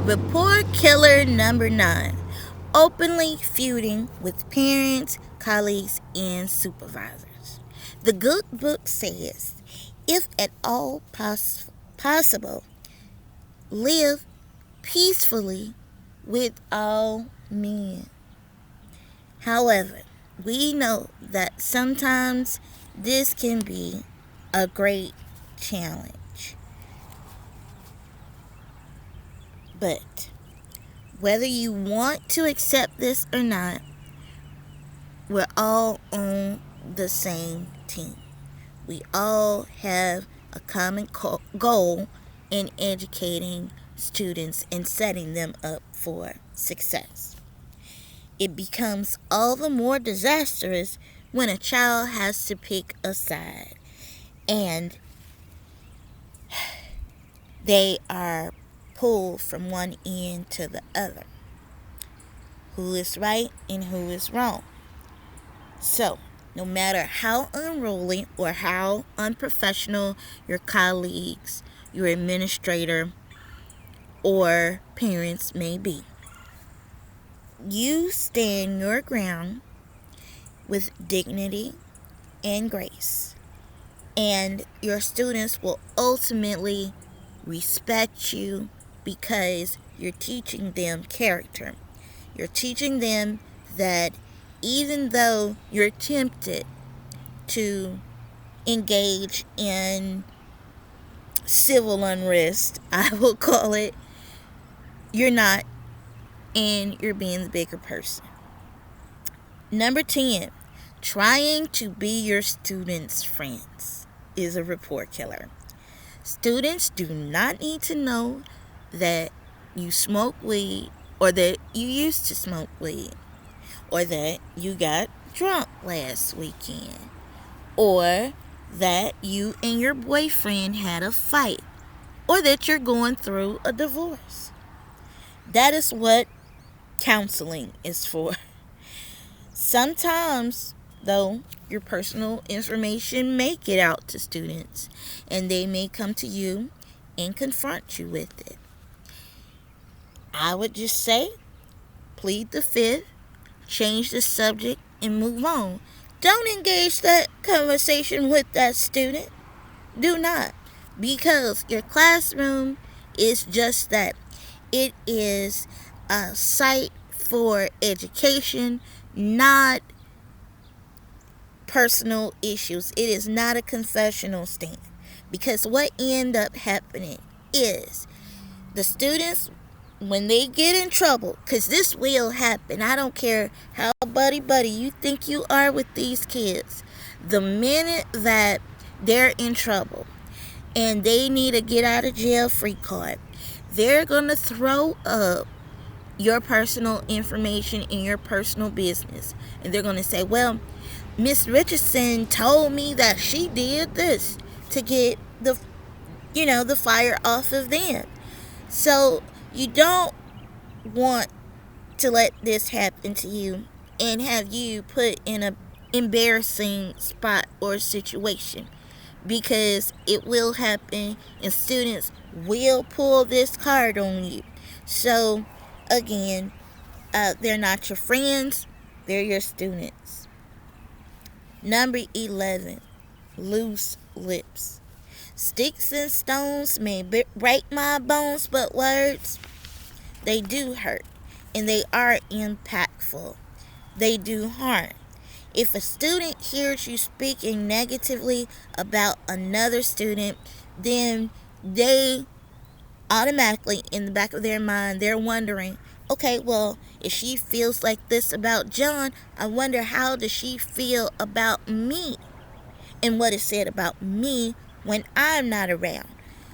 Rapport killer number 9. Openly feuding with parents, colleagues, and supervisors. The good book says, if at all possible, live peacefully with all men. However, we know that sometimes this can be a great challenge. But whether you want to accept this or not, we're all on the same team. We all have a common goal in educating students and setting them up for success. It becomes all the more disastrous when a child has to pick a side and they are pulled from one end to the other. Who is right and who is wrong? So, no matter how unruly or how unprofessional your colleagues, your administrator, or parents may be, you stand your ground with dignity and grace. And your students will ultimately respect you because you're teaching them character. You're teaching them that even though you're tempted to engage in civil unrest, I will call it, you're not, and you're being the bigger person. Number 10, trying to be your students' friends is a rapport killer. Students do not need to know that you smoke weed or that you used to smoke weed or that you got drunk last weekend or that you and your boyfriend had a fight or that you're going through a divorce. That is what counseling is for. Sometimes, though, your personal information may get out to students and they may come to you and confront you with it. I would just say, plead the fifth, change the subject, and move on. Don't engage that conversation with that student. Do not. Because your classroom is just that. It is a site for education, not personal issues. It is not a confessional stand. Because what end up happening is the students, when they get in trouble, because this will happen, I don't care how buddy you think you are with these kids, the minute that they're in trouble and they need a get out of jail free card, they're going to throw up your personal information in your personal business. And they're going to say, well, Miss Richardson told me that she did this to get the fire off of them. So you don't want to let this happen to you and have you put in an embarrassing spot or situation, because it will happen and students will pull this card on you. So again, they're not your friends, they're your students. Number 11, loose lips. Sticks and stones may break my bones, but words, they do hurt, and they are impactful. They do harm. If a student hears you speaking negatively about another student, then they automatically, in the back of their mind, they're wondering, okay, well, if she feels like this about John, I wonder how does she feel about me and what is said about me when I'm not around.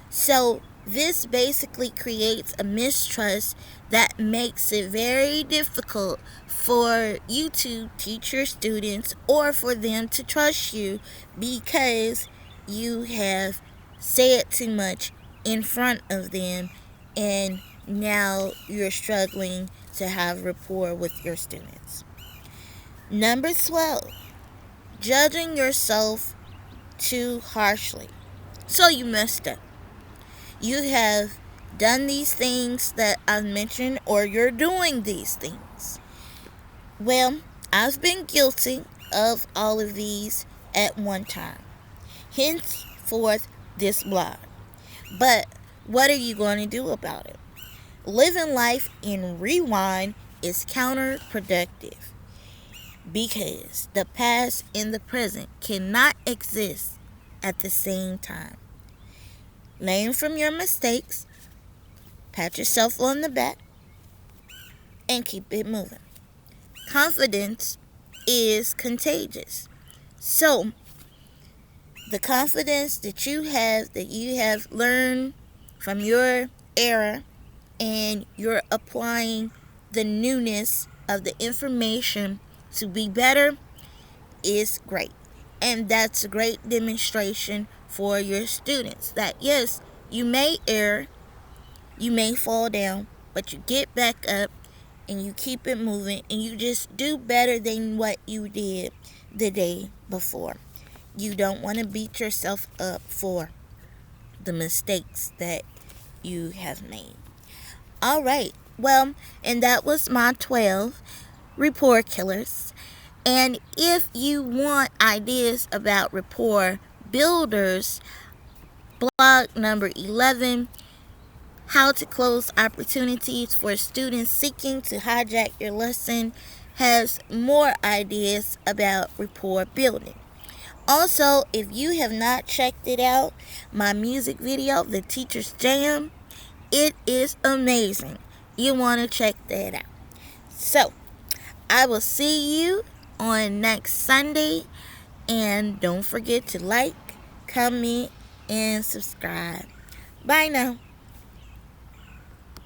So this basically creates a mistrust that makes it very difficult for you to teach your students or for them to trust you, because you have said too much in front of them and now you're struggling to have rapport with your students. Number 12, judging yourself too harshly. So you messed up. You have done these things that I've mentioned, or you're doing these things? Well, I've been guilty of all of these at one time. Henceforth, this blog. But what are you going to do about it? Living life in rewind is counterproductive because the past and the present cannot exist at the same time. Learn from your mistakes, pat yourself on the back, and keep it moving. Confidence is contagious. So, the confidence that you have learned from your era, and you're applying the newness of the information to be better, is great. And that's a great demonstration for your students that yes, you may err, you may fall down, but you get back up and you keep it moving and you just do better than what you did the day before. You don't want to beat yourself up for the mistakes that you have made. All right. Well, and that was my 12 rapport killers. And if you want ideas about rapport builders, blog number 11, How to Close Opportunities for Students Seeking to Hijack Your Lesson, has more ideas about rapport building. Also, if you have not checked it out, my music video, The Teacher's Jam, it is amazing. You want to check that out. So, I will see you on next Sunday. And don't forget to like, comment, and subscribe. Bye now.